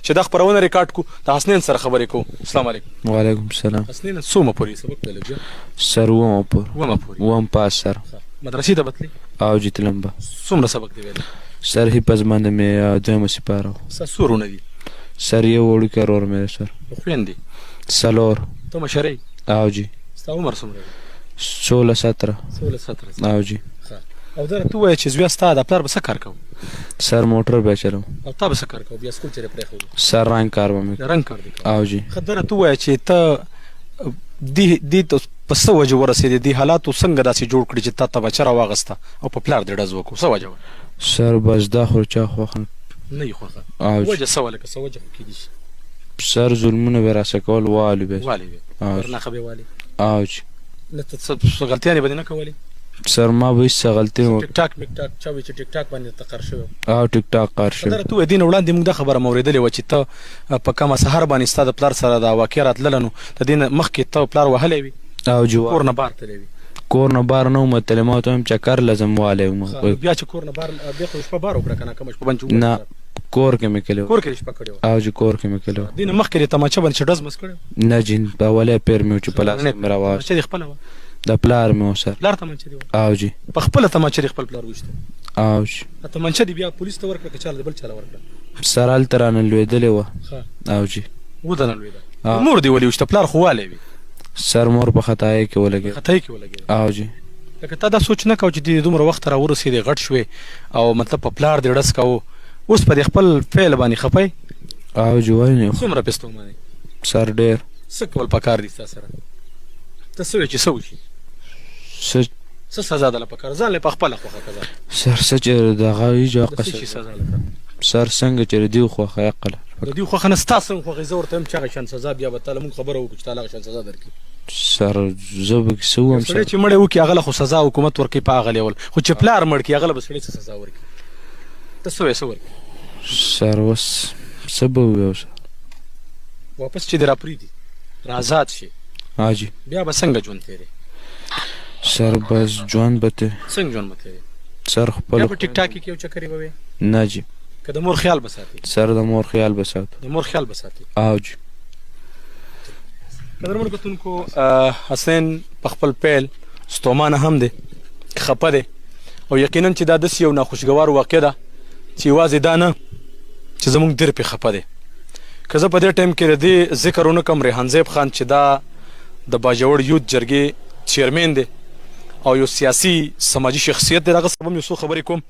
چې دا خپرونه ریکارډ کو د حسنین سره خبرې کوو. السلام علیکم. وعلیکم السلام. حسنین څومره پورې سبق ته لګیا؟ سر ومه پورې. ومه پورې. وم پاس سر. مدرسې ته بتلی؟ او جی تلم به. څومره سبق دی ویلی؟ سر حفظمند مې دویمه سپاره و. ستا څو وروڼه دي؟ سر یو وړوکی ورور مې سر. خویندې؟ څلور. ته مشره یې؟ او جی. ستا عمر څومره دی؟ 16-17. 16-17. او جی. او دا ته ووایه چې زویا ستا د پلار به څه کار کوو؟ سر موټر به چلم. او تا به څه کار کوو بیا سکول چېرې پرېښودو؟ سر رنګ کار به مې. د رنګ کار دی کوو. او جی. ښه دره ته ووایه چې ته دې ته په څه وجه ورسېدې دې حالاتو څنګه داسې جوړ کړي چې تا ته بچه راواغسته او په پلار دې ډز وکړو؟ څه وجه وه؟ سر بس دا خو چا خوښه نه یې خوښه. او جی. وجه څه وه؟ لکه څه وجه خو کېدای شي. سر ظلمونه به راسه کول والي به. والي وې ورنښه به والي. او جی. نه ته څه غلطیانې به دې نه کولې؟ سر ما به هېڅ څه غلطي نه ټیک ټاک میک ټاک چا وایي چې ټیک ټاک باندې ته قر شوی او ټیک ټاک کار شوی. ته وایې دې نه وړاندې موږ دا خبره مو اورېدلې وه چې ته په کمه سهار باندې ستا د پلار سره دا واقع راتلله نو د دې نه مخکې ته پلار وهلی وي او جی. کور نه بار تللی وي؟ کور نه بار نه وم وتلی ما ورته ویم چکر لازم والی وم. بیا چې کور نه بار بیا خو شپه بار وکړه که نه کمه شپه باندې نه کور کې مې کړی و. کور کې دې شپه کړې وه؟ او جی کور کې مې کړی و. دې نه مخکې دې تماچه باندې چې ډز مس کړی و؟ نه جی په اولی پیر مې و چې په لاس کې مې راواخیست. تماچه دې خپله وه؟ د پلار مې و سر. پلار تماچه دې وه؟ او جی. په خپله تماچه دې خپل پلار ویشته؟ او جی. تماچه دې بیا پولیس ته ورکړه که چاله دې بل چاله ورکړه؟ سر هلته رانه لوېدلې وه. او جی. ودنه لوېده. مور دې ولې ویشته؟ پلار خو والی وي. سر مور په خطایۍ کې ولګېد. خطایۍ کې ولګېد. او جی. لکه تا دا سوچ نه کوه چې دې دومره وخت را ورسېدې غټ شوې او مطلب په پلار دې ډز کوو اوس په دې خپل فعل باندې خفه یې؟ او جی وایي نه څومره پې ستومانې؟ سر ډېر. څه کول پکار دي ستا سره؟ ته څه وایې چې څه وشي؟ څه سزا ده له پکار؟ ځان له په خپله خوښه که ځان سر څه چې دغه وي جو د څه شي سزا لکه؟ سر څنګه چې د دوی خوښه عقل د دوی خوښه نه ستا څنګه خوښه زه ورته وایم چې هغه شان سزا بیا به تاله مونږ خبره وکړو چې تا له هغه شان سزا درکړي. سر زه به څه ووایم سړی چې مړی وکړي هغه له خو سزا حکومت ورکوي په هغه لیول خو چې پلار مړ کړي هغه له به سړی څه سزا ورکړي؟ ته څه وایې څه ورکړي؟ سر اوس څه به ووایو سر واپس چې دې راپرېږدي رازاد شي ها جي بیا به څنګه ژوند تېرې؟ سر بس ژوند به څنګه ژوند به تېرې؟ سر خپل بیا به ټیک ټاک کې یو چکرې به وې؟ نه جي. که د مور خیال به ساتې؟ سر د مور خیال به ساتو. د مور خیال به ساتې؟ او جي. قدرمنو کتونکو حسین په خپل پیل ستومانه هم دی خفه دی او یقینا چې دا داسې یو ناخوشګوار واقع ده چې یوازې دا نه چې زموږ دیر پې خفه دی. که زه په دې ټایم کې د دې ذکر ونه کړم ریحان زیب خان چې دا د باجوړ یوت جرګې چیرمین دی او یو سیاسي سماجي شخصیت دی د هغه څخه به هم یو څو خبرې کوم.